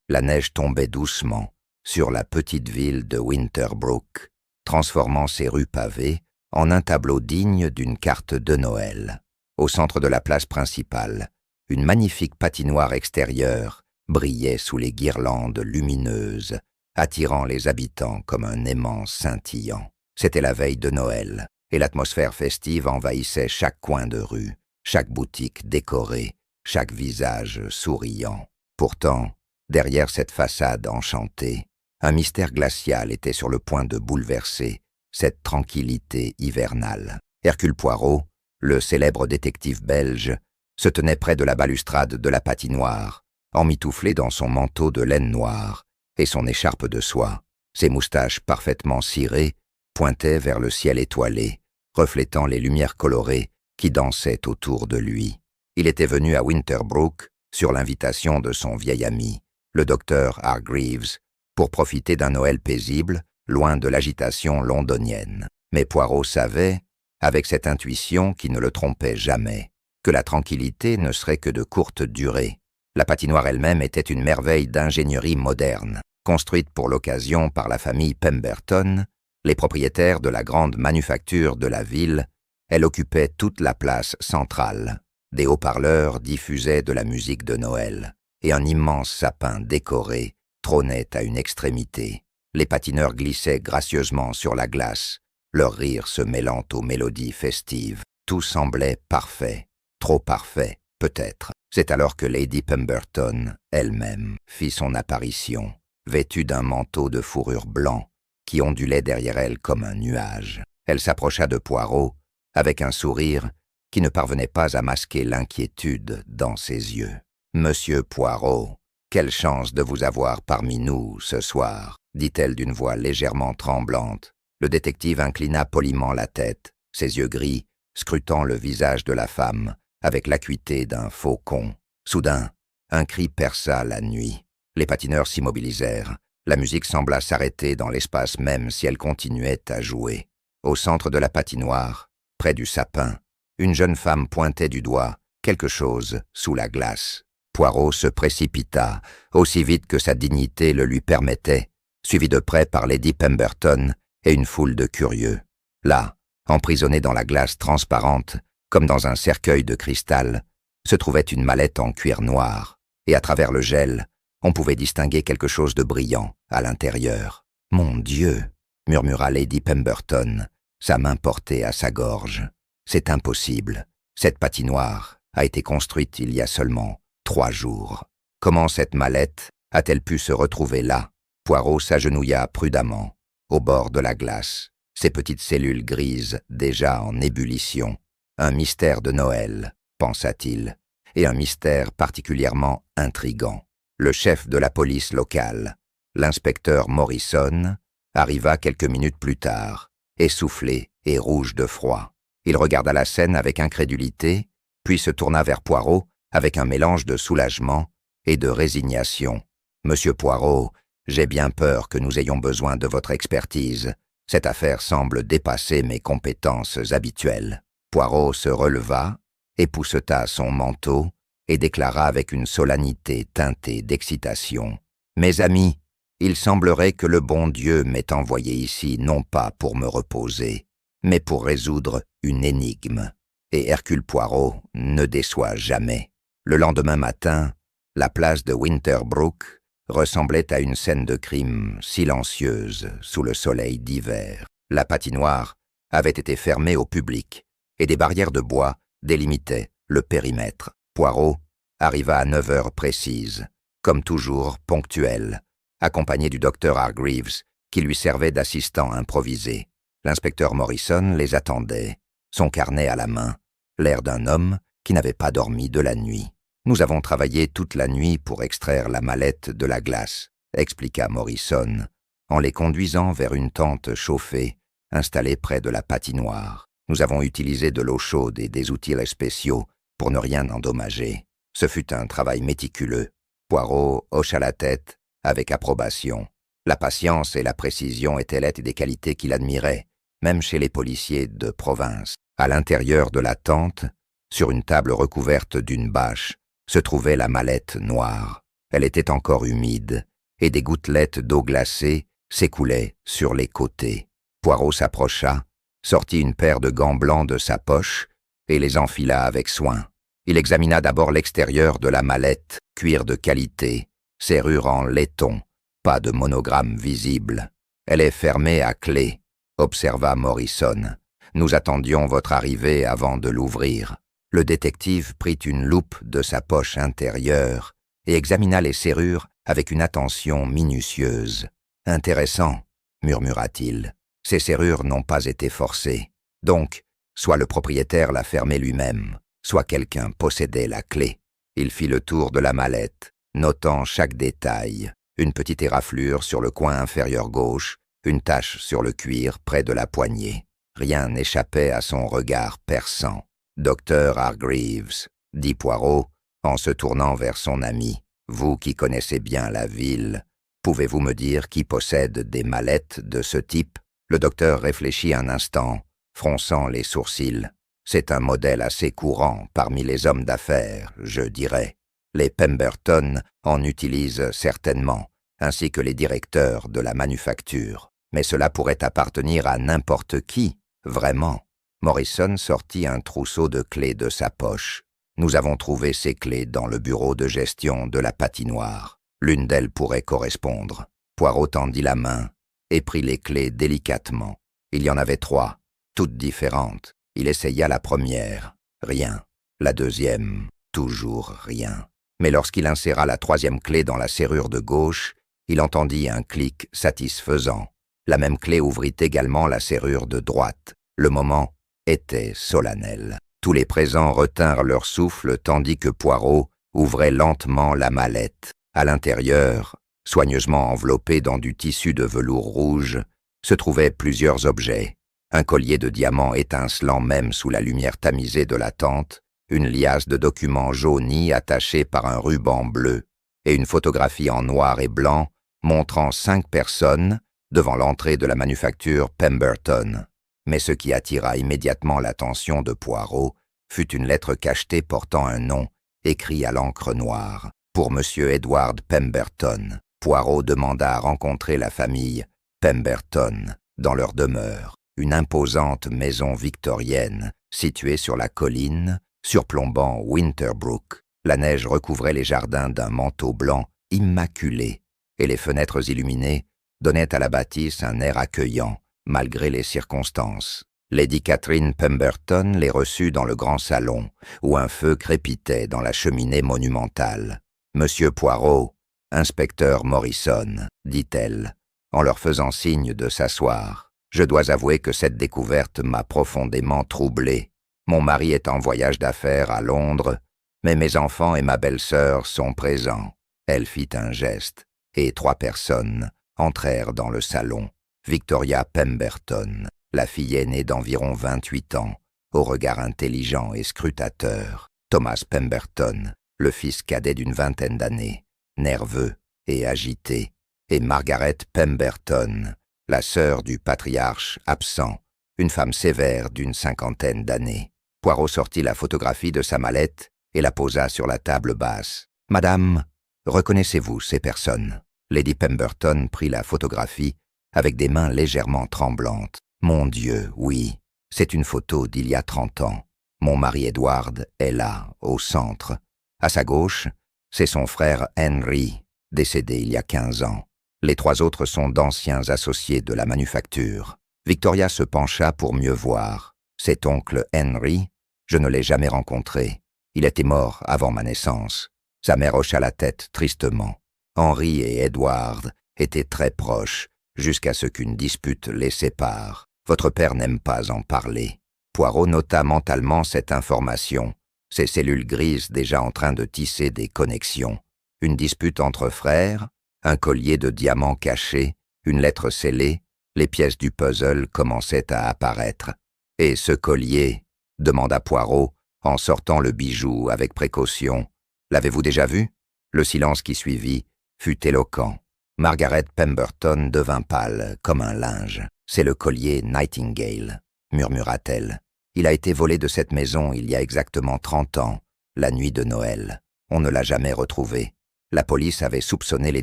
La neige tombait doucement sur la petite ville de Winterbrook, transformant ses rues pavées en un tableau digne d'une carte de Noël. Au centre de la place principale, une magnifique patinoire extérieure brillait sous les guirlandes lumineuses, attirant les habitants comme un aimant scintillant. C'était la veille de Noël, et l'atmosphère festive envahissait chaque coin de rue, chaque boutique décorée, chaque visage souriant. Pourtant, derrière cette façade enchantée, un mystère glacial était sur le point de bouleverser cette tranquillité hivernale. Hercule Poirot, le célèbre détective belge, se tenait près de la balustrade de la patinoire, emmitouflé dans son manteau de laine noire et son écharpe de soie. Ses moustaches parfaitement cirées pointaient vers le ciel étoilé, reflétant les lumières colorées qui dansaient autour de lui. Il était venu à Winterbrook sur l'invitation de son vieil ami, le docteur Hargreaves, pour profiter d'un Noël paisible, loin de l'agitation londonienne. Mais Poirot savait, avec cette intuition qui ne le trompait jamais, que la tranquillité ne serait que de courte durée. La patinoire elle-même était une merveille d'ingénierie moderne. Construite pour l'occasion par la famille Pemberton, les propriétaires de la grande manufacture de la ville, elle occupait toute la place centrale. Des haut-parleurs diffusaient de la musique de Noël, et un immense sapin décoré trônait à une extrémité. Les patineurs glissaient gracieusement sur la glace, leur rire se mêlant aux mélodies festives. Tout semblait parfait, trop parfait, peut-être. C'est alors que Lady Pemberton, elle-même, fit son apparition, vêtue d'un manteau de fourrure blanc qui ondulait derrière elle comme un nuage. Elle s'approcha de Poirot avec un sourire qui ne parvenait pas à masquer l'inquiétude dans ses yeux. « Monsieur Poirot, quelle chance de vous avoir parmi nous ce soir », dit-elle d'une voix légèrement tremblante. Le détective inclina poliment la tête, ses yeux gris, scrutant le visage de la femme avec l'acuité d'un faucon. Soudain, un cri perça la nuit. Les patineurs s'immobilisèrent. La musique sembla s'arrêter dans l'espace même si elle continuait à jouer. Au centre de la patinoire, près du sapin, une jeune femme pointait du doigt quelque chose sous la glace. Poirot se précipita, aussi vite que sa dignité le lui permettait, suivi de près par Lady Pemberton et une foule de curieux. Là, emprisonnée dans la glace transparente, comme dans un cercueil de cristal, se trouvait une mallette en cuir noir, et à travers le gel, on pouvait distinguer quelque chose de brillant à l'intérieur. « Mon Dieu !» murmura Lady Pemberton, sa main portée à sa gorge. « C'est impossible. Cette patinoire a été construite il y a seulement 3 jours. Comment cette mallette a-t-elle pu se retrouver là ?» Poirot s'agenouilla prudemment, au bord de la glace, ses petites cellules grises déjà en ébullition. Un mystère de Noël, pensa-t-il, et un mystère particulièrement intrigant. Le chef de la police locale, l'inspecteur Morrison, arriva quelques minutes plus tard, essoufflé et rouge de froid. Il regarda la scène avec incrédulité, puis se tourna vers Poirot avec un mélange de soulagement et de résignation. « Monsieur Poirot, j'ai bien peur que nous ayons besoin de votre expertise. Cette affaire semble dépasser mes compétences habituelles. » Poirot se releva, épousseta son manteau et déclara avec une solennité teintée d'excitation. « Mes amis, il semblerait que le bon Dieu m'ait envoyé ici non pas pour me reposer, mais pour résoudre une énigme. Et Hercule Poirot ne déçoit jamais. » Le lendemain matin, la place de Winterbrook ressemblait à une scène de crime silencieuse sous le soleil d'hiver. La patinoire avait été fermée au public et des barrières de bois délimitaient le périmètre. Poirot arriva à 9 heures précises, comme toujours ponctuel, accompagné du docteur Hargreaves, qui lui servait d'assistant improvisé. L'inspecteur Morrison les attendait, son carnet à la main, l'air d'un homme qui n'avait pas dormi de la nuit. « Nous avons travaillé toute la nuit pour extraire la mallette de la glace », expliqua Morrison, en les conduisant vers une tente chauffée, installée près de la patinoire. « Nous avons utilisé de l'eau chaude et des outils spéciaux pour ne rien endommager. Ce fut un travail méticuleux. » Poirot hocha la tête avec approbation. La patience et la précision étaient des qualités qu'il admirait, même chez les policiers de province. À l'intérieur de la tente, sur une table recouverte d'une bâche, se trouvait la mallette noire. Elle était encore humide, et des gouttelettes d'eau glacée s'écoulaient sur les côtés. Poirot s'approcha, sortit une paire de gants blancs de sa poche et les enfila avec soin. Il examina d'abord l'extérieur de la mallette, cuir de qualité, serrure en laiton, pas de monogramme visible. « Elle est fermée à clé », observa Morrison. « Nous attendions votre arrivée avant de l'ouvrir. » Le détective prit une loupe de sa poche intérieure et examina les serrures avec une attention minutieuse. « Intéressant, » murmura-t-il. « Ces serrures n'ont pas été forcées. Donc, soit le propriétaire l'a fermée lui-même, soit quelqu'un possédait la clé. » Il fit le tour de la mallette, notant chaque détail. Une petite éraflure sur le coin inférieur gauche, une tache sur le cuir près de la poignée. Rien n'échappait à son regard perçant. « Docteur Hargreaves, » dit Poirot, en se tournant vers son ami, « vous qui connaissez bien la ville, pouvez-vous me dire qui possède des mallettes de ce type ?» Le docteur réfléchit un instant, fronçant les sourcils. « C'est un modèle assez courant parmi les hommes d'affaires, je dirais. Les Pemberton en utilisent certainement, ainsi que les directeurs de la manufacture. Mais cela pourrait appartenir à n'importe qui, vraiment. » Morrison sortit un trousseau de clés de sa poche. « Nous avons trouvé ces clés dans le bureau de gestion de la patinoire. L'une d'elles pourrait correspondre. » Poirot tendit la main et prit les clés délicatement. Il y en avait 3, toutes différentes. Il essaya la première. Rien. La deuxième, toujours rien. Mais lorsqu'il inséra la 3e clé dans la serrure de gauche, il entendit un clic satisfaisant. La même clé ouvrit également la serrure de droite. Le moment était solennel. Tous les présents retinrent leur souffle tandis que Poirot ouvrait lentement la mallette. À l'intérieur, soigneusement enveloppé dans du tissu de velours rouge, se trouvaient plusieurs objets. Un collier de diamants étincelant même sous la lumière tamisée de la tente, une liasse de documents jaunis attachés par un ruban bleu, et une photographie en noir et blanc montrant 5 personnes devant l'entrée de la manufacture Pemberton. Mais ce qui attira immédiatement l'attention de Poirot fut une lettre cachetée portant un nom écrit à l'encre noire. Pour M. Edward Pemberton. Poirot demanda à rencontrer la famille Pemberton dans leur demeure, une imposante maison victorienne située sur la colline surplombant Winterbrook. La neige recouvrait les jardins d'un manteau blanc immaculé et les fenêtres illuminées donnaient à la bâtisse un air accueillant, malgré les circonstances. Lady Catherine Pemberton les reçut dans le grand salon, où un feu crépitait dans la cheminée monumentale. « Monsieur Poirot, inspecteur Morrison, » dit-elle, en leur faisant signe de s'asseoir. « Je dois avouer que cette découverte m'a profondément troublé. Mon mari est en voyage d'affaires à Londres, mais mes enfants et ma belle-sœur sont présents. » Elle fit un geste, et 3 personnes entrèrent dans le salon. Victoria Pemberton, la fille aînée d'environ 28 ans, au regard intelligent et scrutateur. Thomas Pemberton, le fils cadet d'une 20aine d'années, nerveux et agité. Et Margaret Pemberton, la sœur du patriarche absent, une femme sévère d'une 50aine d'années. Poirot sortit la photographie de sa mallette et la posa sur la table basse. « Madame, reconnaissez-vous ces personnes ?» Lady Pemberton prit la photographie avec des mains légèrement tremblantes. « Mon Dieu, oui, c'est une photo d'il y a 30 ans. Mon mari Edward est là, au centre. À sa gauche, c'est son frère Henry, décédé il y a 15 ans. Les 3 autres sont d'anciens associés de la manufacture. » Victoria se pencha pour mieux voir. « Cet oncle Henry, je ne l'ai jamais rencontré. Il était mort avant ma naissance. » Sa mère hocha la tête tristement. Henry et Edward étaient très proches, jusqu'à ce qu'une dispute les sépare. Votre père n'aime pas en parler. Poirot nota mentalement cette information, ses cellules grises déjà en train de tisser des connexions. Une dispute entre frères, un collier de diamants caché, une lettre scellée, les pièces du puzzle commençaient à apparaître. « Et ce collier ?» demanda Poirot, en sortant le bijou avec précaution. « L'avez-vous déjà vu ?» Le silence qui suivit fut éloquent. Margaret Pemberton devint pâle comme un linge. « C'est le collier Nightingale », murmura-t-elle. « Il a été volé de cette maison il y a exactement 30 ans, la nuit de Noël. On ne l'a jamais retrouvé. La police avait soupçonné les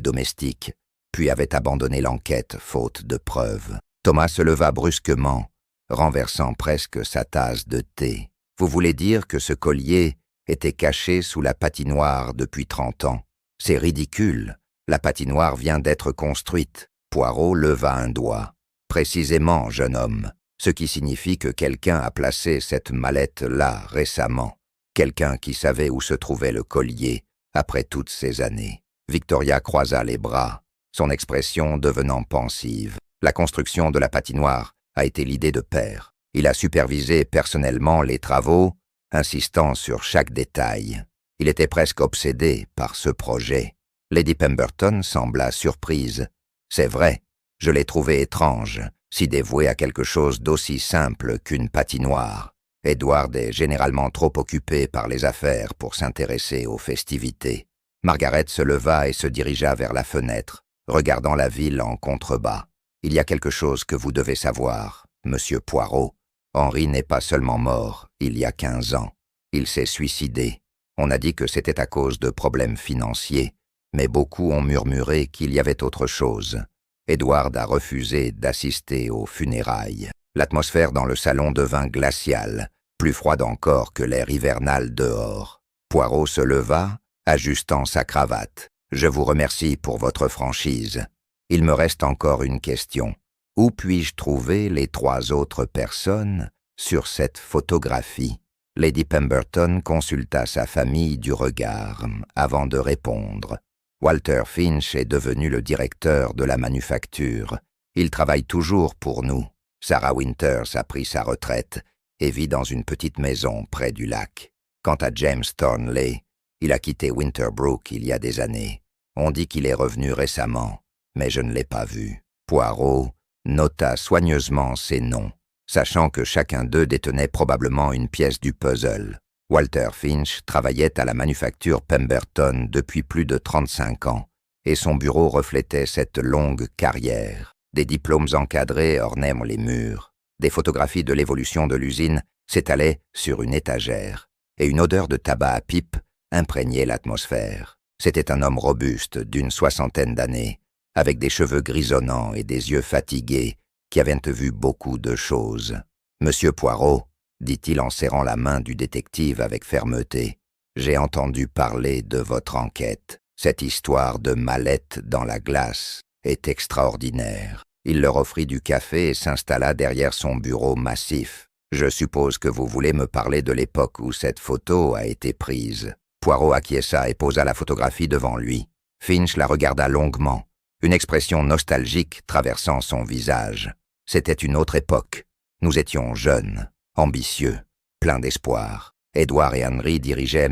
domestiques, puis avait abandonné l'enquête faute de preuves. Thomas se leva brusquement, renversant presque sa tasse de thé. « Vous voulez dire que ce collier était caché sous la patinoire depuis 30 ans? C'est ridicule. La patinoire vient d'être construite. » Poirot leva un doigt. « Précisément, jeune homme. Ce qui signifie que quelqu'un a placé cette mallette là récemment. Quelqu'un qui savait où se trouvait le collier après toutes ces années. » Victoria croisa les bras, son expression devenant pensive. La construction de la patinoire a été l'idée de père. Il a supervisé personnellement les travaux, insistant sur chaque détail. Il était presque obsédé par ce projet. Lady Pemberton sembla surprise. « C'est vrai, je l'ai trouvé étrange, si dévoué à quelque chose d'aussi simple qu'une patinoire. Edward est généralement trop occupé par les affaires pour s'intéresser aux festivités. » Margaret se leva et se dirigea vers la fenêtre, regardant la ville en contrebas. « Il y a quelque chose que vous devez savoir, Monsieur Poirot. Henry n'est pas seulement mort il y a 15 ans. Il s'est suicidé. On a dit que c'était à cause de problèmes financiers, mais beaucoup ont murmuré qu'il y avait autre chose. Edward a refusé d'assister aux funérailles. » L'atmosphère dans le salon devint glaciale, plus froide encore que l'air hivernal dehors. Poirot se leva, ajustant sa cravate. « Je vous remercie pour votre franchise. Il me reste encore une question. Où puis-je trouver les 3 autres personnes sur cette photographie ?» Lady Pemberton consulta sa famille du regard avant de répondre. « Walter Finch est devenu le directeur de la manufacture. Il travaille toujours pour nous. Sarah Winters a pris sa retraite et vit dans une petite maison près du lac. Quant à James Thornley, il a quitté Winterbrook il y a des années. On dit qu'il est revenu récemment, mais je ne l'ai pas vu. » Poirot nota soigneusement ces noms, sachant que chacun d'eux détenait probablement une pièce du puzzle. Walter Finch travaillait à la manufacture Pemberton depuis plus de 35 ans, et son bureau reflétait cette longue carrière. Des diplômes encadrés ornaient les murs. Des photographies de l'évolution de l'usine s'étalaient sur une étagère, et une odeur de tabac à pipe imprégnait l'atmosphère. C'était un homme robuste d'une 60aine d'années, avec des cheveux grisonnants et des yeux fatigués, qui avaient vu beaucoup de choses. « Monsieur Poirot, » dit-il en serrant la main du détective avec fermeté, « j'ai entendu parler de votre enquête. Cette histoire de mallette dans la glace est extraordinaire. » Il leur offrit du café et s'installa derrière son bureau massif. « Je suppose que vous voulez me parler de l'époque où cette photo a été prise. » Poirot acquiesça et posa la photographie devant lui. Finch la regarda longuement, une expression nostalgique traversant son visage. C'était une autre époque. Nous étions jeunes, ambitieux, pleins d'espoir. Edward et Henry dirigeaient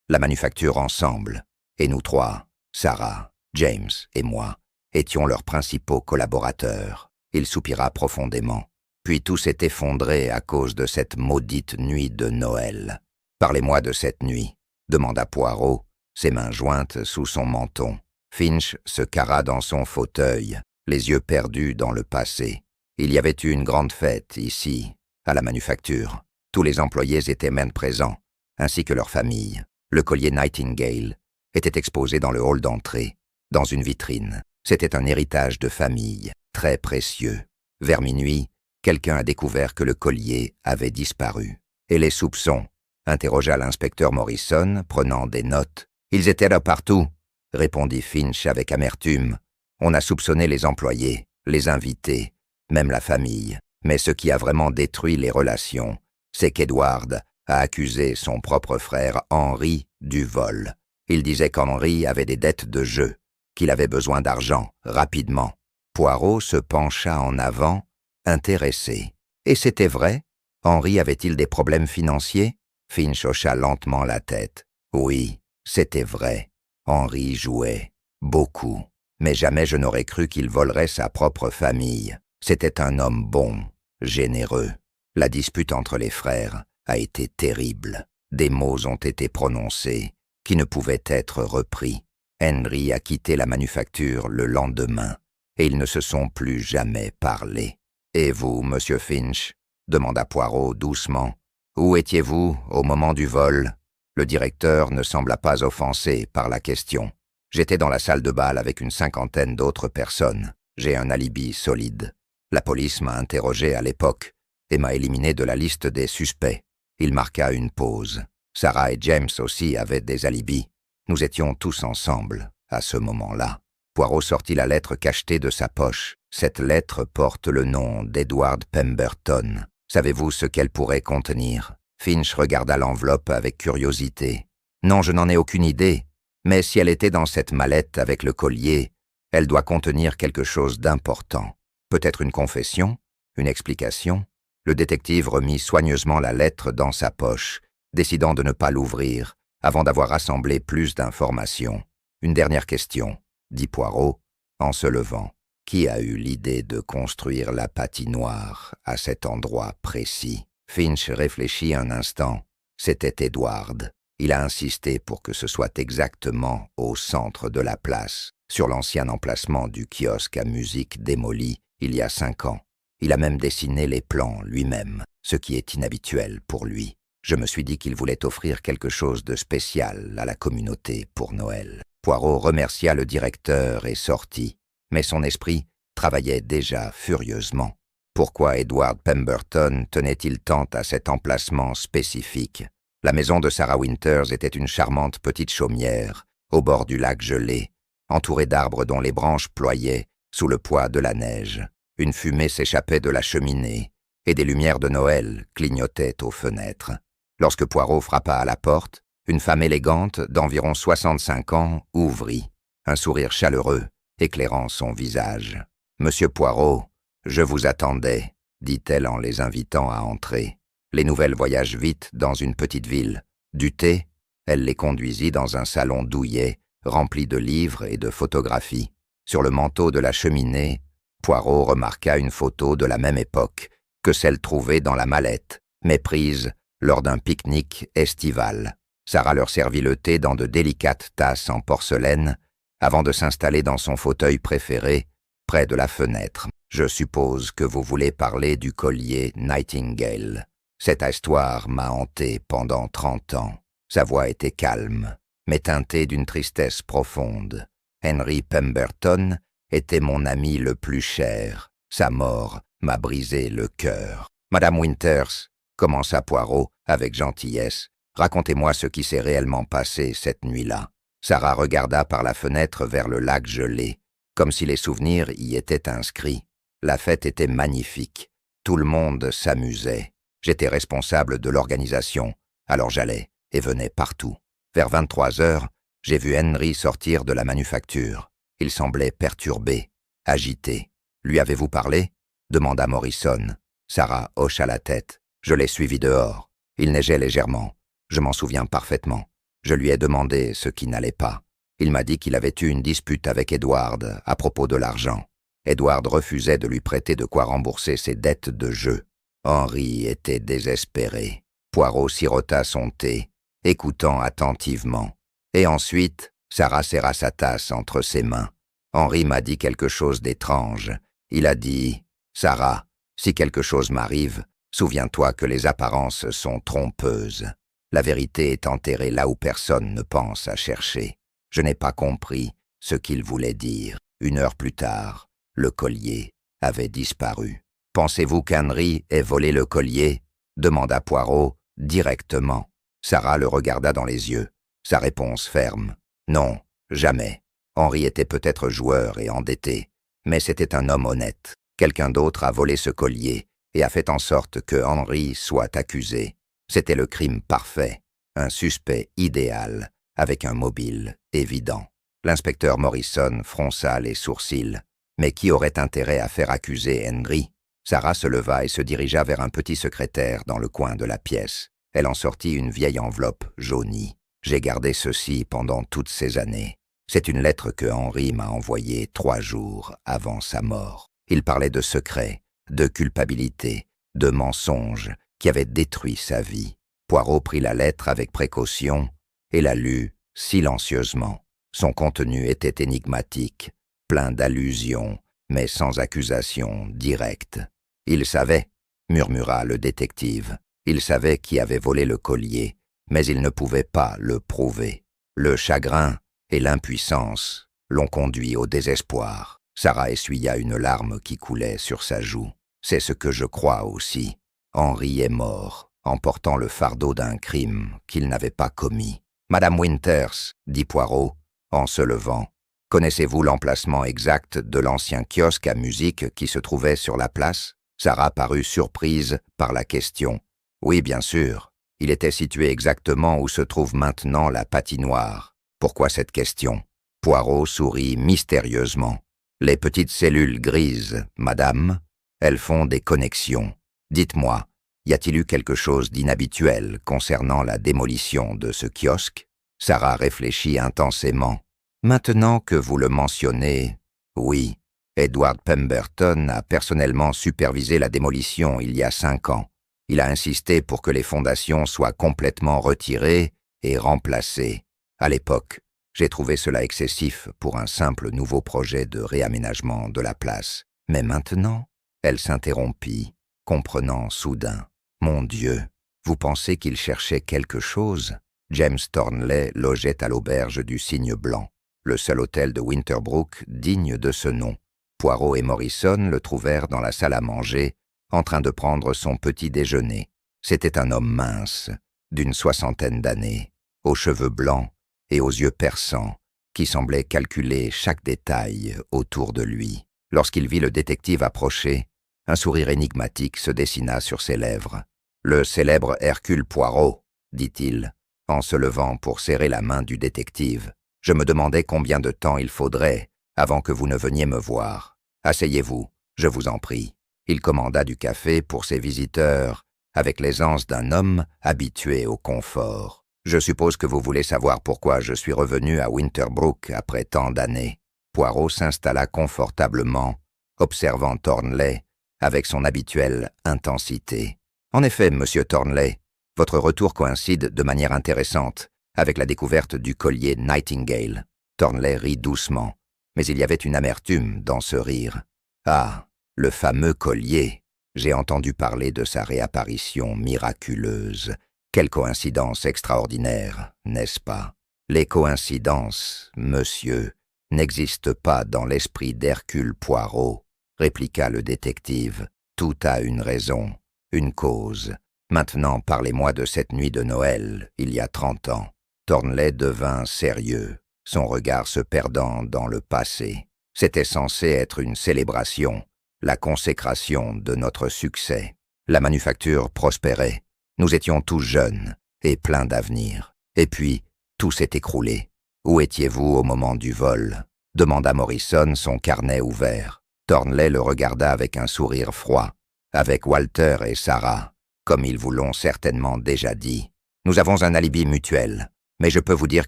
la manufacture ensemble, et nous 3, Sarah, James et moi, étions leurs principaux collaborateurs. Il soupira profondément. Puis tout s'est effondré à cause de cette maudite nuit de Noël. « Parlez-moi de cette nuit », demanda Poirot, ses mains jointes sous son menton. Finch se carra dans son fauteuil, les yeux perdus dans le passé. Il y avait eu une grande fête ici, à la manufacture. Tous les employés étaient même présents, ainsi que leurs familles. Le collier Nightingale était exposé dans le hall d'entrée, dans une vitrine. C'était un héritage de famille, très précieux. Vers minuit, quelqu'un a découvert que le collier avait disparu. « Et les soupçons ?» interrogea l'inspecteur Morrison, prenant des notes. « Ils étaient là partout », répondit Finch avec amertume. « On a soupçonné les employés, les invités, même la famille. Mais ce qui a vraiment détruit les relations, c'est qu'Edward a accusé son propre frère Henry du vol. Il disait qu'Henry avait des dettes de jeu, qu'il avait besoin d'argent, rapidement. » Poirot se pencha en avant, intéressé. « Et c'était vrai? Henry avait-il des problèmes financiers ?» Finch hocha lentement la tête. « Oui, c'était vrai. Henry jouait. Beaucoup. Mais jamais je n'aurais cru qu'il volerait sa propre famille. C'était un homme bon, généreux. La dispute entre les frères a été terrible. Des mots ont été prononcés qui ne pouvaient être repris. Henry a quitté la manufacture le lendemain, et ils ne se sont plus jamais parlé. « Et vous, monsieur Finch ?» demanda Poirot doucement. « Où étiez-vous au moment du vol ?» Le directeur ne sembla pas offensé par la question. J'étais dans la salle de bal avec une cinquantaine d'autres personnes. J'ai un alibi solide. La police m'a interrogé à l'époque et m'a éliminé de la liste des suspects. Il marqua une pause. Sarah et James aussi avaient des alibis. Nous étions tous ensemble, à ce moment-là. Poirot sortit la lettre cachetée de sa poche. Cette lettre porte le nom d'Edward Pemberton. Savez-vous ce qu'elle pourrait contenir? Finch regarda l'enveloppe avec curiosité. Non, je n'en ai aucune idée. Mais si elle était dans cette mallette avec le collier, elle doit contenir quelque chose d'important. Peut-être une confession? Une explication? Le détective remit soigneusement la lettre dans sa poche, décidant de ne pas l'ouvrir, avant d'avoir rassemblé plus d'informations. Une dernière question, dit Poirot, en se levant. Qui a eu l'idée de construire la patinoire à cet endroit précis? Finch réfléchit un instant. C'était Edward. Il a insisté pour que ce soit exactement au centre de la place, sur l'ancien emplacement du kiosque à musique démoli il y a 5 ans. Il a même dessiné les plans lui-même, ce qui est inhabituel pour lui. Je me suis dit qu'il voulait offrir quelque chose de spécial à la communauté pour Noël. Poirot remercia le directeur et sortit, mais son esprit travaillait déjà furieusement. Pourquoi Edward Pemberton tenait-il tant à cet emplacement spécifique? La maison de Sarah Winters était une charmante petite chaumière, au bord du lac gelé, entourée d'arbres dont les branches ployaient sous le poids de la neige. Une fumée s'échappait de la cheminée, et des lumières de Noël clignotaient aux fenêtres. Lorsque Poirot frappa à la porte, une femme élégante d'environ 65 ans ouvrit, un sourire chaleureux éclairant son visage. « Monsieur Poirot, je vous attendais, » dit-elle en les invitant à entrer. Les nouvelles voyagent vite dans une petite ville. Du thé, elle les conduisit dans un salon douillet, rempli de livres et de photographies. Sur le manteau de la cheminée, Poirot remarqua une photo de la même époque que celle trouvée dans la mallette, mais prise lors d'un pique-nique estival. Sarah leur servit le thé dans de délicates tasses en porcelaine avant de s'installer dans son fauteuil préféré, près de la fenêtre. « Je suppose que vous voulez parler du collier Nightingale. Cette histoire m'a hanté pendant 30 ans. » Sa voix était calme, mais teintée d'une tristesse profonde. Henry Pemberton était mon ami le plus cher. Sa mort m'a brisé le cœur. « Madame Winters, » commença Poirot avec gentillesse, « racontez-moi ce qui s'est réellement passé cette nuit-là. » Sarah regarda par la fenêtre vers le lac gelé, comme si les souvenirs y étaient inscrits. La fête était magnifique. Tout le monde s'amusait. J'étais responsable de l'organisation, alors j'allais et venais partout. Vers 23 heures, j'ai vu Henry sortir de la manufacture. Il semblait perturbé, agité. « Lui avez-vous parlé ?» demanda Morrison. Sarah hocha la tête. Je l'ai suivi dehors. Il neigeait légèrement. Je m'en souviens parfaitement. Je lui ai demandé ce qui n'allait pas. Il m'a dit qu'il avait eu une dispute avec Edward à propos de l'argent. Edward refusait de lui prêter de quoi rembourser ses dettes de jeu. Henry était désespéré. Poirot sirota son thé, écoutant attentivement. Et ensuite, Sarah serra sa tasse entre ses mains. Henry m'a dit quelque chose d'étrange. Il a dit « Sarah, si quelque chose m'arrive, souviens-toi que les apparences sont trompeuses. La vérité est enterrée là où personne ne pense à chercher. » Je n'ai pas compris ce qu'il voulait dire. 1 heure plus tard, le collier avait disparu. « Pensez-vous qu'Henry ait volé le collier ?» demanda Poirot directement. Sarah le regarda dans les yeux. Sa réponse ferme. « Non, jamais. Henry était peut-être joueur et endetté, mais c'était un homme honnête. Quelqu'un d'autre a volé ce collier et a fait en sorte que Henry soit accusé. C'était le crime parfait, un suspect idéal, avec un mobile évident. » L'inspecteur Morrison fronça les sourcils. Mais qui aurait intérêt à faire accuser Henry? Sarah se leva et se dirigea vers un petit secrétaire dans le coin de la pièce. Elle en sortit une vieille enveloppe jaunie. « J'ai gardé ceci pendant toutes ces années. C'est une lettre que Henry m'a envoyée 3 jours avant sa mort. Il parlait de secrets, de culpabilité, de mensonges qui avaient détruit sa vie. » Poirot prit la lettre avec précaution et la lut silencieusement. Son contenu était énigmatique, plein d'allusions, mais sans accusation directe. « Il savait, » murmura le détective. « Il savait qui avait volé le collier, mais il ne pouvait pas le prouver. » Le chagrin et l'impuissance l'ont conduit au désespoir. Sarah essuya une larme qui coulait sur sa joue. C'est ce que je crois aussi. Henry est mort, en portant le fardeau d'un crime qu'il n'avait pas commis. « Madame Winters, dit Poirot, en se levant, connaissez-vous l'emplacement exact de l'ancien kiosque à musique qui se trouvait sur la place ?» Sarah parut surprise par la question. « Oui, bien sûr. Il était situé exactement où se trouve maintenant la patinoire. Pourquoi cette question ?» Poirot sourit mystérieusement. « Les petites cellules grises, madame, elles font des connexions. Dites-moi, y a-t-il eu quelque chose d'inhabituel concernant la démolition de ce kiosque ?» Sarah réfléchit intensément. « Maintenant que vous le mentionnez, oui. Edward Pemberton a personnellement supervisé la démolition il y a 5 ans. Il a insisté pour que les fondations soient complètement retirées et remplacées. À l'époque, j'ai trouvé cela excessif pour un simple nouveau projet de réaménagement de la place. Mais maintenant, elle s'interrompit, comprenant soudain. « Mon Dieu, vous pensez qu'il cherchait quelque chose ?» James Thornley logeait à l'auberge du Cygne Blanc, le seul hôtel de Winterbrook digne de ce nom. Poirot et Morrison le trouvèrent dans la salle à manger, en train de prendre son petit déjeuner. C'était un homme mince, d'une 60aine d'années, aux cheveux blancs et aux yeux perçants, qui semblait calculer chaque détail autour de lui. Lorsqu'il vit le détective approcher, un sourire énigmatique se dessina sur ses lèvres. « Le célèbre Hercule Poirot, dit-il, en se levant pour serrer la main du détective. Je me demandais combien de temps il faudrait avant que vous ne veniez me voir. Asseyez-vous, je vous en prie. » Il commanda du café pour ses visiteurs, avec l'aisance d'un homme habitué au confort. « Je suppose que vous voulez savoir pourquoi je suis revenu à Winterbrook après tant d'années. » Poirot s'installa confortablement, observant Thornley avec son habituelle intensité. « En effet, monsieur Thornley, votre retour coïncide de manière intéressante avec la découverte du collier Nightingale. » Thornley rit doucement, mais il y avait une amertume dans ce rire. « Ah, le fameux collier. J'ai entendu parler de sa réapparition miraculeuse. Quelle coïncidence extraordinaire, n'est-ce pas? Les coïncidences, monsieur, n'existent pas dans l'esprit d'Hercule Poirot, répliqua le détective. Tout a une raison, une cause. Maintenant, parlez-moi de cette nuit de Noël, il y a 30 ans. Thornley devint sérieux, son regard se perdant dans le passé. C'était censé être une célébration, la consécration de notre succès. La manufacture prospérait. Nous étions tous jeunes et pleins d'avenir. Et puis, tout s'est écroulé. Où étiez-vous au moment du vol? Demanda Morrison, son carnet ouvert. Thornley le regarda avec un sourire froid. Avec Walter et Sarah, comme ils vous l'ont certainement déjà dit. Nous avons un alibi mutuel, mais je peux vous dire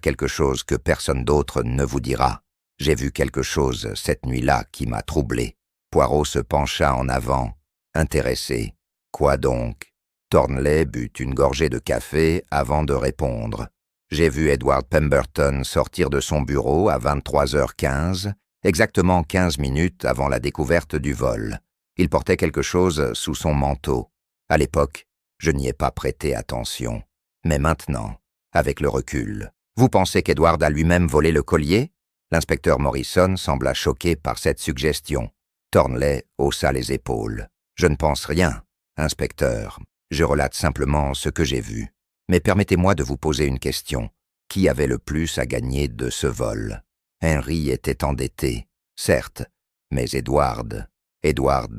quelque chose que personne d'autre ne vous dira. J'ai vu quelque chose cette nuit-là qui m'a troublé. Poirot se pencha en avant, intéressé. Quoi donc? Thornley but une gorgée de café avant de répondre. J'ai vu Edward Pemberton sortir de son bureau à 23h15, exactement 15 minutes avant la découverte du vol. Il portait quelque chose sous son manteau. À l'époque, je n'y ai pas prêté attention. Mais maintenant, avec le recul, vous pensez qu'Edward a lui-même volé le collier? L'inspecteur Morrison sembla choqué par cette suggestion. Thornley haussa les épaules. Je ne pense rien, inspecteur. Je relate simplement ce que j'ai vu. Mais permettez-moi de vous poser une question. Qui avait le plus à gagner de ce vol? Henry était endetté, certes, mais Edward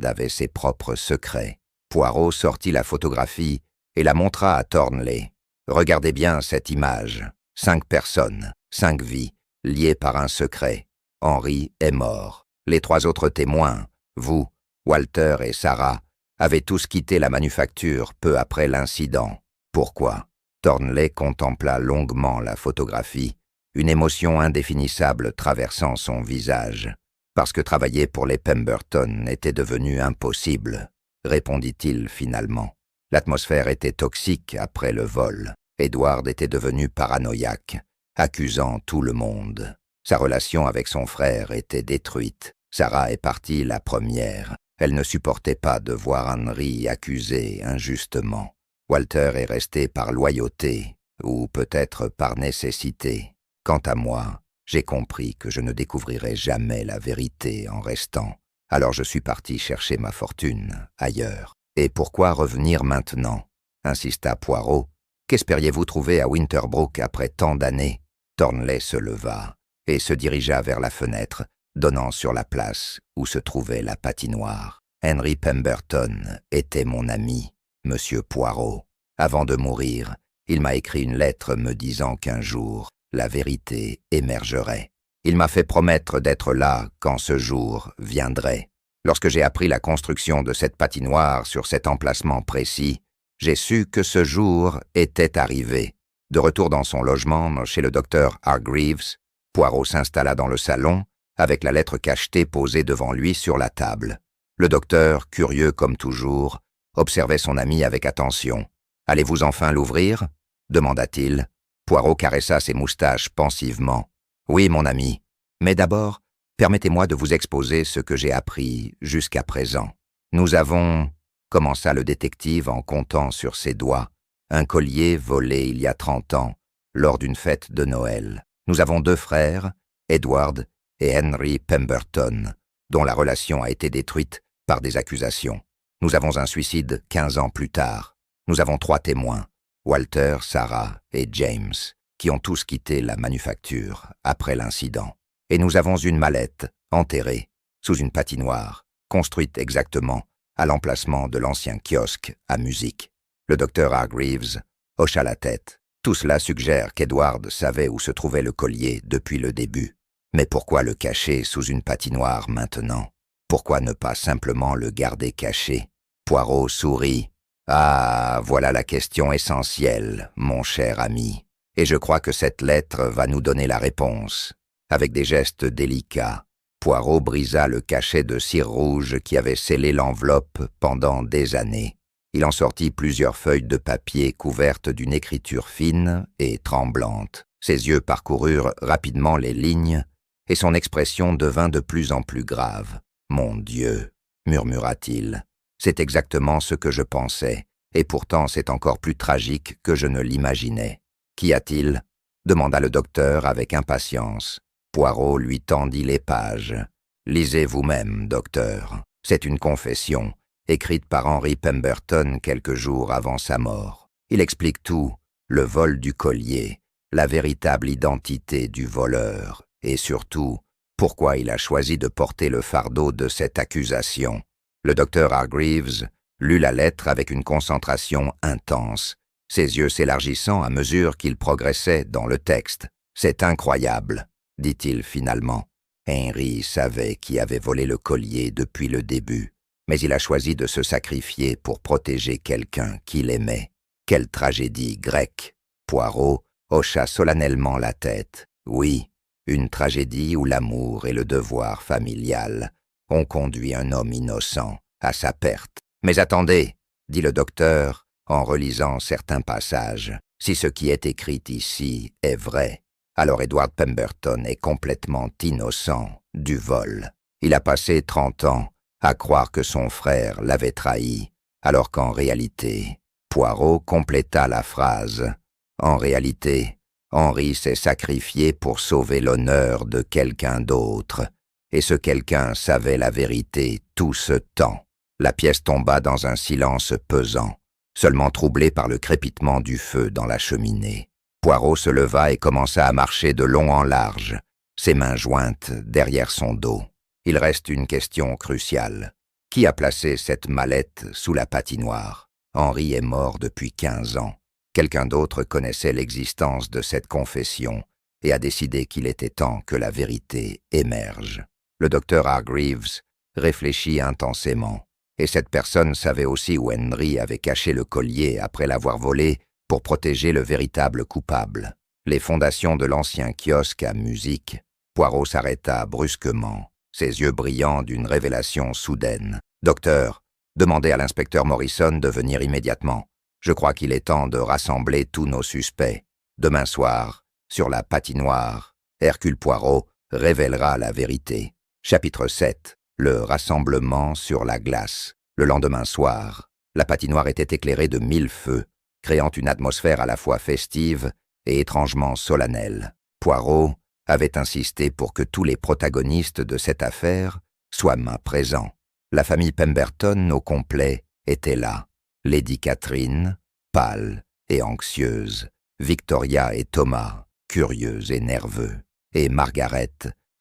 avait ses propres secrets. Poirot sortit la photographie et la montra à Thornley. Regardez bien cette image. 5 personnes, 5 vies, liées par un secret. Henry est mort. Les 3 autres témoins, vous, Walter et Sarah, avez tous quitté la manufacture peu après l'incident. Pourquoi? Thornley contempla longuement la photographie, une émotion indéfinissable traversant son visage. Parce que travailler pour les Pemberton était devenu impossible, répondit-il finalement. L'atmosphère était toxique après le vol. Edward était devenu paranoïaque, accusant tout le monde. Sa relation avec son frère était détruite. Sarah est partie la première. Elle ne supportait pas de voir Henry accusé injustement. Walter est resté par loyauté, ou peut-être par nécessité. Quant à moi, J'ai compris que je ne découvrirais jamais la vérité en restant. Alors je suis parti chercher ma fortune ailleurs. Et pourquoi revenir maintenant? Insista Poirot. Qu'espériez-vous trouver à Winterbrook après tant d'années? Thornley se leva et se dirigea vers la fenêtre, donnant sur la place où se trouvait la patinoire. Henry Pemberton était mon ami, Monsieur Poirot. Avant de mourir, il m'a écrit une lettre me disant qu'un jour, la vérité émergerait. Il m'a fait promettre d'être là quand ce jour viendrait. Lorsque j'ai appris la construction de cette patinoire sur cet emplacement précis, j'ai su que ce jour était arrivé. De retour dans son logement chez le docteur Hargreaves, Poirot s'installa dans le salon avec la lettre cachetée posée devant lui sur la table. Le docteur, curieux comme toujours, observait son ami avec attention. « Allez-vous enfin l'ouvrir » demanda-t-il. Poirot caressa ses moustaches pensivement. « Oui, mon ami, mais d'abord, permettez-moi de vous exposer ce que j'ai appris jusqu'à présent. Nous avons, commença le détective en comptant sur ses doigts, un collier volé il y a 30 ans, lors d'une fête de Noël. Nous avons 2 frères, Edward et Henry Pemberton, dont la relation a été détruite par des accusations. Nous avons un suicide 15 ans plus tard. Nous avons 3 témoins, Walter, Sarah et James, qui ont tous quitté la manufacture après l'incident. Et nous avons une mallette, enterrée, sous une patinoire, construite exactement à l'emplacement de l'ancien kiosque à musique. Le docteur Hargreaves hocha la tête. Tout cela suggère qu'Edward savait où se trouvait le collier depuis le début. Mais pourquoi le cacher sous une patinoire maintenant? Pourquoi ne pas simplement le garder caché? Poirot sourit. « Ah, voilà la question essentielle, mon cher ami. Et je crois que cette lettre va nous donner la réponse. » Avec des gestes délicats, Poirot brisa le cachet de cire rouge qui avait scellé l'enveloppe pendant des années. Il en sortit plusieurs feuilles de papier couvertes d'une écriture fine et tremblante. Ses yeux parcoururent rapidement les lignes et son expression devint de plus en plus grave. « Mon Dieu !» murmura-t-il. « C'est exactement ce que je pensais, et pourtant c'est encore plus tragique que je ne l'imaginais. »« Qu'y a-t-il » demanda le docteur avec impatience. Poirot lui tendit les pages. « Lisez vous-même, docteur. C'est une confession, écrite par Henry Pemberton quelques jours avant sa mort. Il explique tout, le vol du collier, la véritable identité du voleur, et surtout, pourquoi il a choisi de porter le fardeau de cette accusation. » Le docteur Hargreaves lut la lettre avec une concentration intense, ses yeux s'élargissant à mesure qu'il progressait dans le texte. « C'est incroyable, » dit-il finalement. Henry savait qui avait volé le collier depuis le début, mais il a choisi de se sacrifier pour protéger quelqu'un qu'il aimait. Quelle tragédie grecque! Poirot hocha solennellement la tête. Oui, une tragédie où l'amour et le devoir familial ont conduit un homme innocent à sa perte. « Mais attendez, » dit le docteur en relisant certains passages. « Si ce qui est écrit ici est vrai, alors Edward Pemberton est complètement innocent du vol. Il a passé 30 ans à croire que son frère l'avait trahi, alors qu'en réalité, Poirot compléta la phrase. En réalité, Henry s'est sacrifié pour sauver l'honneur de quelqu'un d'autre, et ce quelqu'un savait la vérité tout ce temps. » La pièce tomba dans un silence pesant, seulement troublé par le crépitement du feu dans la cheminée. Poirot se leva et commença à marcher de long en large, ses mains jointes derrière son dos. Il reste une question cruciale. Qui a placé cette mallette sous la patinoire? Henry est mort depuis 15 ans. Quelqu'un d'autre connaissait l'existence de cette confession et a décidé qu'il était temps que la vérité émerge. Le docteur Hargreaves réfléchit intensément. Et cette personne savait aussi où Henry avait caché le collier après l'avoir volé pour protéger le véritable coupable. Les fondations de l'ancien kiosque à musique. Poirot s'arrêta brusquement, ses yeux brillants d'une révélation soudaine. « Docteur, demandez à l'inspecteur Morrison de venir immédiatement. Je crois qu'il est temps de rassembler tous nos suspects. Demain soir, sur la patinoire, Hercule Poirot révélera la vérité. » Chapitre 7. Le rassemblement sur la glace. Le lendemain soir, la patinoire était éclairée de 1000 feux, créant une atmosphère à la fois festive et étrangement solennelle. Poirot avait insisté pour que tous les protagonistes de cette affaire soient main présents. La famille Pemberton au complet était là. Lady Catherine, pâle et anxieuse, Victoria et Thomas, curieux et nerveux, et Margaret,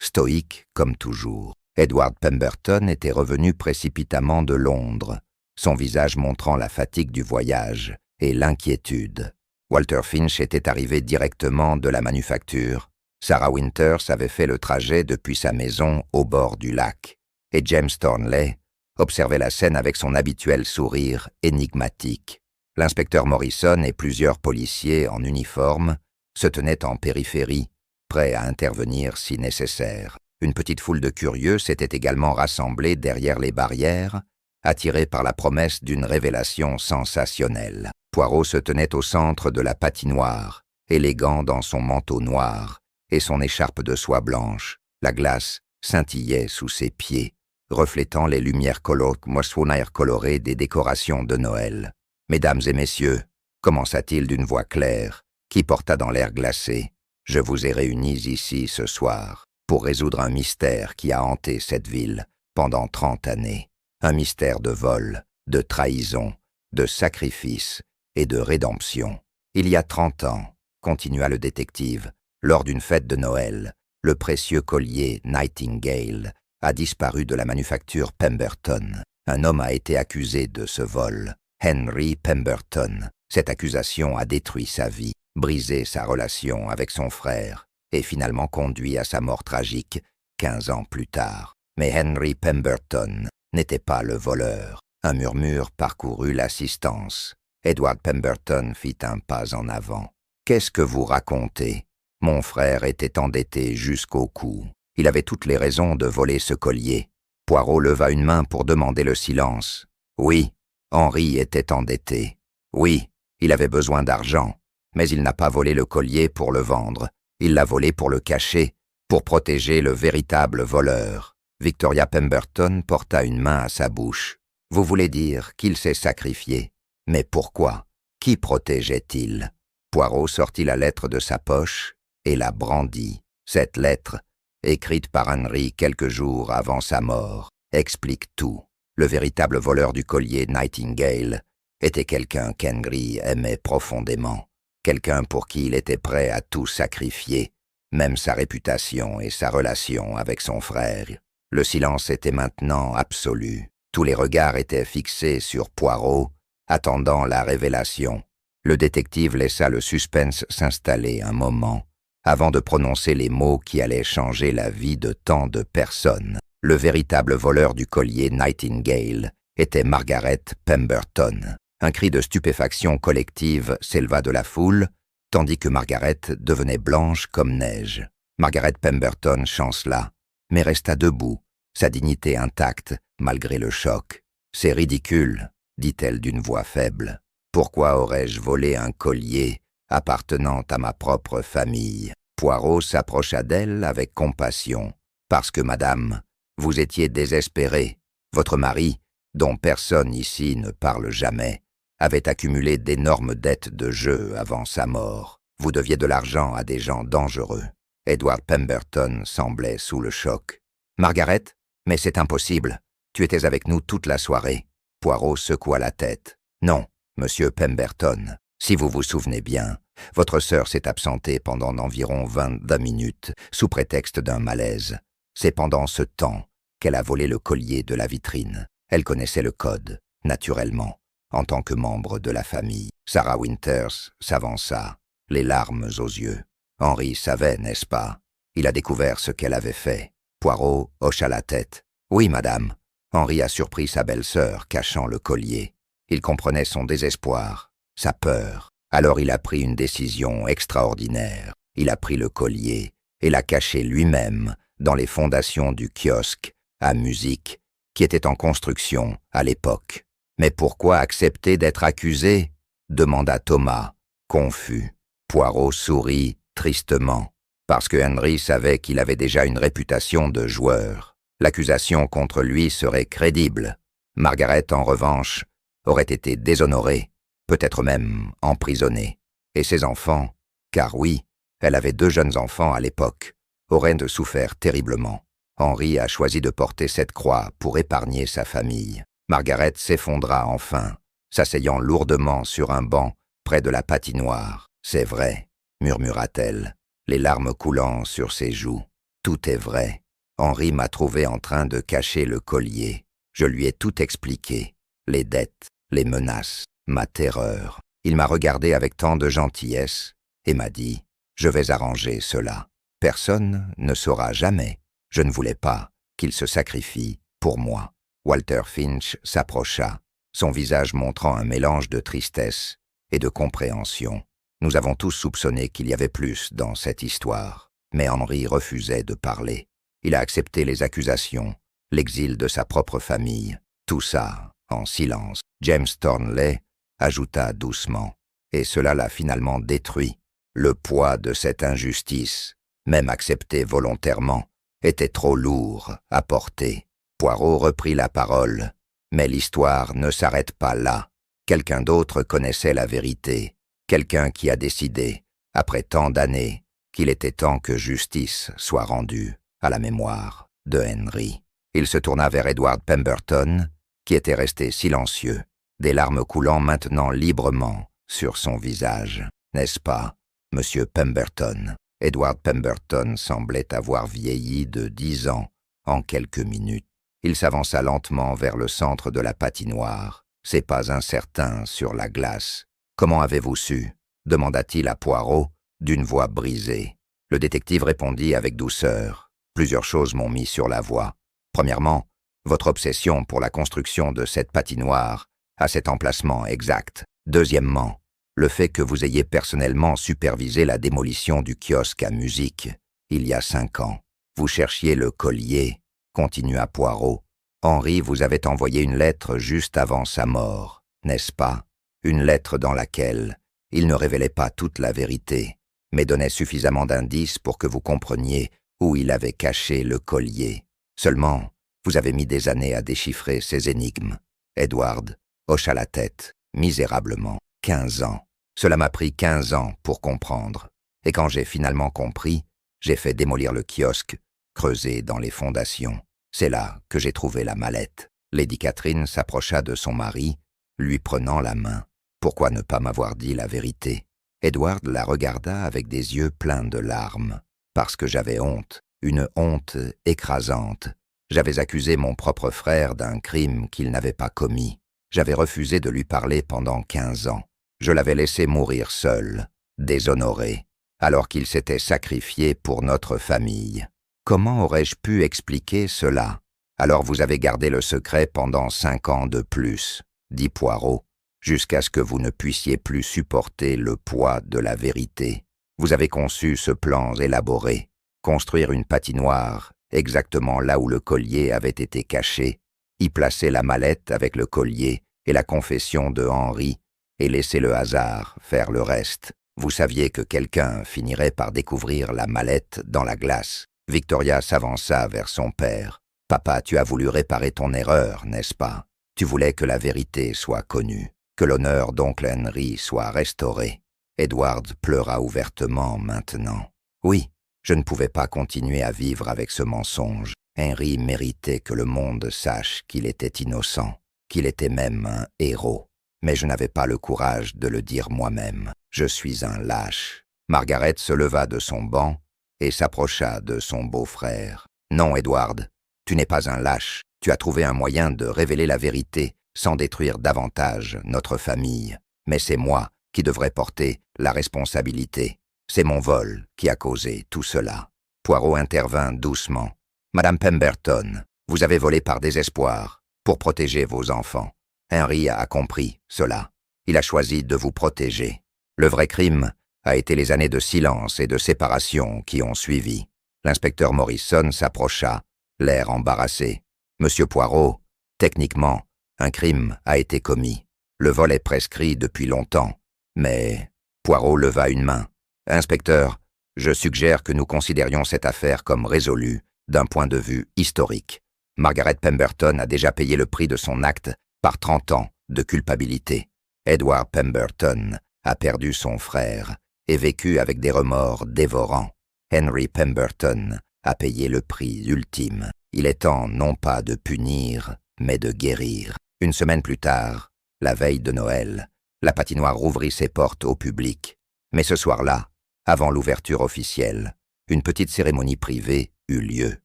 stoïque comme toujours. Edward Pemberton était revenu précipitamment de Londres, son visage montrant la fatigue du voyage et l'inquiétude. Walter Finch était arrivé directement de la manufacture. Sarah Winters avait fait le trajet depuis sa maison au bord du lac, et James Thornley observait la scène avec son habituel sourire énigmatique. L'inspecteur Morrison et plusieurs policiers en uniforme se tenaient en périphérie, prêts à intervenir si nécessaire. Une petite foule de curieux s'était également rassemblée derrière les barrières, attirée par la promesse d'une révélation sensationnelle. Poirot se tenait au centre de la patinoire, élégant dans son manteau noir et son écharpe de soie blanche. La glace scintillait sous ses pieds, reflétant les lumières colorées des décorations de Noël. « Mesdames et messieurs, commença-t-il d'une voix claire, qui porta dans l'air glacé, je vous ai réunis ici ce soir pour résoudre un mystère qui a hanté cette ville pendant 30 années. Un mystère de vol, de trahison, de sacrifice et de rédemption. Il y a 30 ans, continua le détective, lors d'une fête de Noël, le précieux collier Nightingale a disparu de la manufacture Pemberton. Un homme a été accusé de ce vol, Henry Pemberton. Cette accusation a détruit sa vie, brisé sa relation avec son frère et finalement conduit à sa mort tragique 15 ans plus tard. Mais Henry Pemberton n'était pas le voleur. Un murmure parcourut l'assistance. Edward Pemberton fit un pas en avant. « Qu'est-ce que vous racontez ? Mon frère était endetté jusqu'au cou. Il avait toutes les raisons de voler ce collier. » Poirot leva une main pour demander le silence. « Oui, Henry était endetté. Oui, il avait besoin d'argent. Mais il n'a pas volé le collier pour le vendre. Il l'a volé pour le cacher, pour protéger le véritable voleur. » Victoria Pemberton porta une main à sa bouche. « Vous voulez dire qu'il s'est sacrifié. Mais pourquoi? Qui protégeait-il » Poirot sortit la lettre de sa poche et la brandit. Cette lettre, écrite par Henry quelques jours avant sa mort, explique tout. Le véritable voleur du collier Nightingale était quelqu'un qu'Henry aimait profondément, quelqu'un pour qui il était prêt à tout sacrifier, même sa réputation et sa relation avec son frère. Le silence était maintenant absolu. Tous les regards étaient fixés sur Poirot, attendant la révélation. Le détective laissa le suspense s'installer un moment, avant de prononcer les mots qui allaient changer la vie de tant de personnes. Le véritable voleur du collier Nightingale était Margaret Pemberton. Un cri de stupéfaction collective s'éleva de la foule, tandis que Margaret devenait blanche comme neige. Margaret Pemberton chancela, mais resta debout, sa dignité intacte malgré le choc. « C'est ridicule, » dit-elle d'une voix faible. « Pourquoi aurais-je volé un collier appartenant à ma propre famille ?» Poirot s'approcha d'elle avec compassion. « Parce que, madame, vous étiez désespérée. Votre mari, dont personne ici ne parle jamais, avait accumulé d'énormes dettes de jeu avant sa mort. Vous deviez de l'argent à des gens dangereux. » Edward Pemberton semblait sous le choc. « Margaret, mais c'est impossible. Tu étais avec nous toute la soirée. » Poirot secoua la tête. « Non, monsieur Pemberton. Si vous vous souvenez bien, votre sœur s'est absentée pendant environ 22 minutes, sous prétexte d'un malaise. C'est pendant ce temps qu'elle a volé le collier de la vitrine. Elle connaissait le code, naturellement, en tant que membre de la famille. » Sarah Winters s'avança, les larmes aux yeux. Henry savait, n'est-ce pas? Il a découvert ce qu'elle avait fait. Poirot hocha la tête. « Oui, madame. » Henry a surpris sa belle-sœur cachant le collier. Il comprenait son désespoir, sa peur. Alors il a pris une décision extraordinaire. Il a pris le collier et l'a caché lui-même dans les fondations du kiosque à musique qui était en construction à l'époque. « Mais pourquoi accepter d'être accusé ?» demanda Thomas, confus. Poirot sourit tristement, parce que Henry savait qu'il avait déjà une réputation de joueur. L'accusation contre lui serait crédible. Margaret, en revanche, aurait été déshonorée, peut-être même emprisonnée. Et ses enfants, car oui, elle avait 2 jeunes enfants à l'époque, aurait souffert terriblement. Henry a choisi de porter cette croix pour épargner sa famille. Margaret s'effondra enfin, s'asseyant lourdement sur un banc près de la patinoire. « C'est vrai », murmura-t-elle, les larmes coulant sur ses joues. « Tout est vrai. Henry m'a trouvé en train de cacher le collier. Je lui ai tout expliqué. Les dettes, les menaces, ma terreur. Il m'a regardé avec tant de gentillesse et m'a dit « Je vais arranger cela. Personne ne saura jamais. Je ne voulais pas qu'il se sacrifie pour moi. » Walter Finch s'approcha, son visage montrant un mélange de tristesse et de compréhension. Nous avons tous soupçonné qu'il y avait plus dans cette histoire, mais Henry refusait de parler. Il a accepté les accusations, l'exil de sa propre famille, tout ça en silence. James Thornley ajouta doucement, et cela l'a finalement détruit. Le poids de cette injustice, même acceptée volontairement, était trop lourd à porter. Poirot reprit la parole, mais l'histoire ne s'arrête pas là. Quelqu'un d'autre connaissait la vérité, quelqu'un qui a décidé, après tant d'années, qu'il était temps que justice soit rendue à la mémoire de Henry. Il se tourna vers Edward Pemberton, qui était resté silencieux, des larmes coulant maintenant librement sur son visage. « N'est-ce pas, monsieur Pemberton ?» Edward Pemberton semblait avoir vieilli de 10 ans en quelques minutes. Il s'avança lentement vers le centre de la patinoire, ses pas incertains sur la glace. « Comment avez-vous su ?» demanda-t-il à Poirot, d'une voix brisée. Le détective répondit avec douceur. « Plusieurs choses m'ont mis sur la voie. Premièrement, votre obsession pour la construction de cette patinoire à cet emplacement exact. Deuxièmement, le fait que vous ayez personnellement supervisé la démolition du kiosque à musique, il y a 5 ans. Vous cherchiez le collier, continua Poirot. Henry vous avait envoyé une lettre juste avant sa mort, n'est-ce pas? Une lettre dans laquelle il ne révélait pas toute la vérité, mais donnait suffisamment d'indices pour que vous compreniez où il avait caché le collier. Seulement, vous avez mis des années à déchiffrer ces énigmes. Edward hocha la tête, misérablement. 15 ans. Cela m'a pris 15 ans pour comprendre. Et quand j'ai finalement compris, j'ai fait démolir le kiosque, creusé dans les fondations. C'est là que j'ai trouvé la mallette. Lady Catherine s'approcha de son mari, lui prenant la main. Pourquoi ne pas m'avoir dit la vérité? Edward la regarda avec des yeux pleins de larmes. Parce que j'avais honte, une honte écrasante. J'avais accusé mon propre frère d'un crime qu'il n'avait pas commis. J'avais refusé de lui parler pendant 15 ans. Je l'avais laissé mourir seul, déshonoré, alors qu'il s'était sacrifié pour notre famille. Comment aurais-je pu expliquer cela? Alors vous avez gardé le secret pendant 5 ans de plus, dit Poirot, jusqu'à ce que vous ne puissiez plus supporter le poids de la vérité. Vous avez conçu ce plan élaboré, construire une patinoire exactement là où le collier avait été caché, y placer la mallette avec le collier et la confession de Henry, et laisser le hasard faire le reste. Vous saviez que quelqu'un finirait par découvrir la mallette dans la glace. Victoria s'avança vers son père. « Papa, tu as voulu réparer ton erreur, n'est-ce pas? Tu voulais que la vérité soit connue, que l'honneur d'oncle Henry soit restauré. » Edward pleura ouvertement maintenant. « Oui, je ne pouvais pas continuer à vivre avec ce mensonge. Henry méritait que le monde sache qu'il était innocent, qu'il était même un héros. Mais je n'avais pas le courage de le dire moi-même. Je suis un lâche. » Margaret se leva de son banc et s'approcha de son beau-frère. « Non, Edward, tu n'es pas un lâche. Tu as trouvé un moyen de révéler la vérité sans détruire davantage notre famille. Mais c'est moi qui devrais porter la responsabilité. C'est mon vol qui a causé tout cela. » Poirot intervint doucement. « Madame Pemberton, vous avez volé par désespoir pour protéger vos enfants. Henry a compris cela. Il a choisi de vous protéger. Le vrai crime a été les années de silence et de séparation qui ont suivi. » L'inspecteur Morrison s'approcha, l'air embarrassé. « Monsieur Poirot, techniquement, un crime a été commis. Le vol est prescrit depuis longtemps. Mais... » Poirot leva une main. « Inspecteur, je suggère que nous considérions cette affaire comme résolue d'un point de vue historique. Margaret Pemberton a déjà payé le prix de son acte par 30 ans de culpabilité. Edward Pemberton a perdu son frère et vécu avec des remords dévorants. Henry Pemberton a payé le prix ultime. Il est temps non pas de punir, mais de guérir. Une semaine plus tard, la veille de Noël, la patinoire rouvrit ses portes au public. Mais ce soir-là, avant l'ouverture officielle, une petite cérémonie privée eut lieu.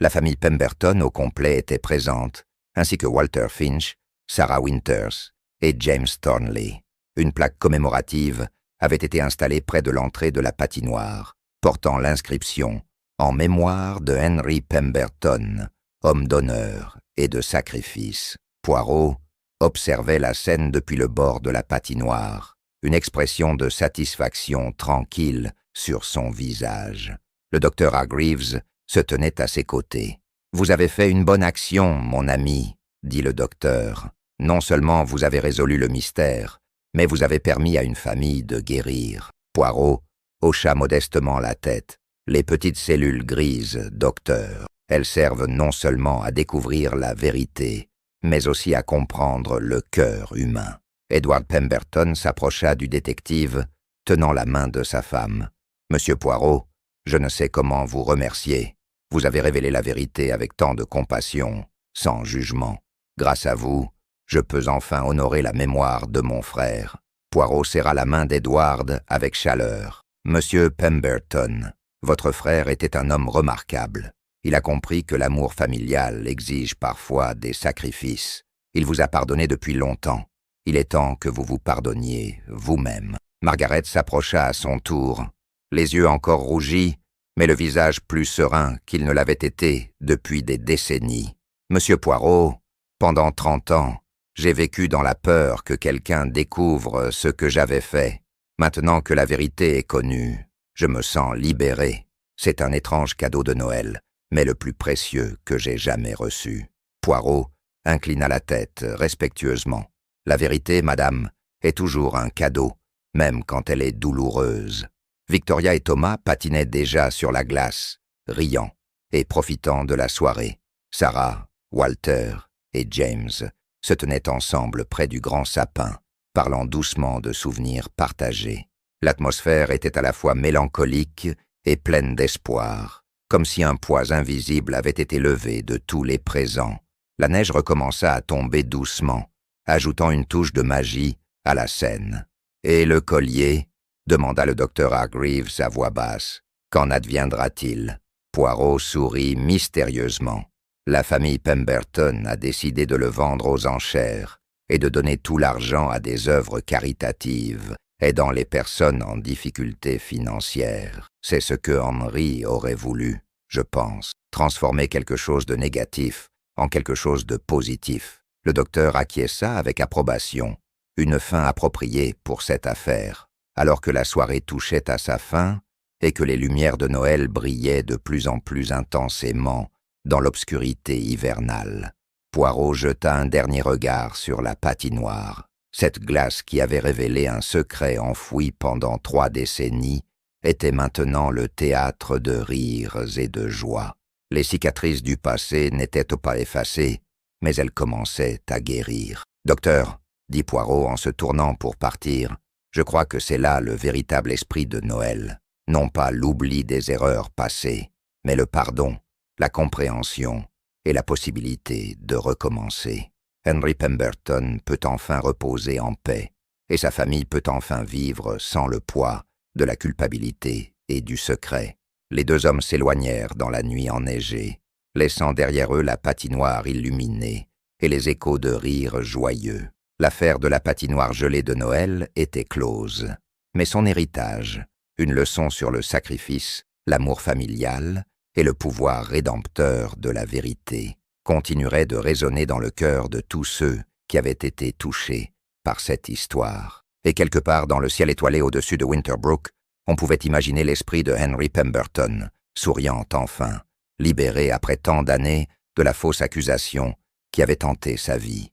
La famille Pemberton au complet était présente, ainsi que Walter Finch, Sarah Winters et James Thornley. Une plaque commémorative avait été installée près de l'entrée de la patinoire, portant l'inscription « En mémoire de Henry Pemberton, homme d'honneur et de sacrifice ». Poirot observait la scène depuis le bord de la patinoire, une expression de satisfaction tranquille sur son visage. Le docteur Hargreaves se tenait à ses côtés. « Vous avez fait une bonne action, mon ami, » dit le docteur. « Non seulement vous avez résolu le mystère, mais vous avez permis à une famille de guérir. » Poirot hocha modestement la tête. « Les petites cellules grises, docteur, elles servent non seulement à découvrir la vérité, mais aussi à comprendre le cœur humain. » Edward Pemberton s'approcha du détective, tenant la main de sa femme. « Monsieur Poirot, je ne sais comment vous remercier. Vous avez révélé la vérité avec tant de compassion, sans jugement. Grâce à vous, je peux enfin honorer la mémoire de mon frère. » Poirot serra la main d'Edward avec chaleur. « Monsieur Pemberton, votre frère était un homme remarquable. Il a compris que l'amour familial exige parfois des sacrifices. Il vous a pardonné depuis longtemps. Il est temps que vous vous pardonniez vous-même. » Margaret s'approcha à son tour, les yeux encore rougis, mais le visage plus serein qu'il ne l'avait été depuis des décennies. « Monsieur Poirot, pendant 30 ans, j'ai vécu dans la peur que quelqu'un découvre ce que j'avais fait. Maintenant que la vérité est connue, je me sens libéré. C'est un étrange cadeau de Noël, mais le plus précieux que j'ai jamais reçu. » Poirot inclina la tête respectueusement. « La vérité, madame, est toujours un cadeau, même quand elle est douloureuse. » Victoria et Thomas patinaient déjà sur la glace, riant et profitant de la soirée. Sarah, Walter et James se tenaient ensemble près du grand sapin, parlant doucement de souvenirs partagés. L'atmosphère était à la fois mélancolique et pleine d'espoir, comme si un poids invisible avait été levé de tous les présents. La neige recommença à tomber doucement, ajoutant une touche de magie à la scène. « Et le collier ?» demanda le docteur Hargreaves à voix basse. « Qu'en adviendra-t-il » Poirot sourit mystérieusement. La famille Pemberton a décidé de le vendre aux enchères et de donner tout l'argent à des œuvres caritatives, aidant les personnes en difficulté financière. C'est ce que Henry aurait voulu, je pense, transformer quelque chose de négatif en quelque chose de positif. Le docteur acquiesça avec approbation, une fin appropriée pour cette affaire. Alors que la soirée touchait à sa fin et que les lumières de Noël brillaient de plus en plus intensément dans l'obscurité hivernale, Poirot jeta un dernier regard sur la patinoire. Cette glace qui avait révélé un secret enfoui pendant 3 décennies était maintenant le théâtre de rires et de joie. Les cicatrices du passé n'étaient pas effacées, mais elles commençaient à guérir. « Docteur, » dit Poirot en se tournant pour partir, « je crois que c'est là le véritable esprit de Noël. Non pas l'oubli des erreurs passées, mais le pardon, la compréhension et la possibilité de recommencer. Henry Pemberton peut enfin reposer en paix, et sa famille peut enfin vivre sans le poids de la culpabilité et du secret. » Les 2 hommes s'éloignèrent dans la nuit enneigée, laissant derrière eux la patinoire illuminée et les échos de rires joyeux. L'affaire de la patinoire gelée de Noël était close, mais son héritage, une leçon sur le sacrifice, l'amour familial et le pouvoir rédempteur de la vérité, continuerait de résonner dans le cœur de tous ceux qui avaient été touchés par cette histoire. Et quelque part dans le ciel étoilé au-dessus de Winterbrook, on pouvait imaginer l'esprit de Henry Pemberton, souriant enfin, libéré après tant d'années de la fausse accusation qui avait hanté sa vie.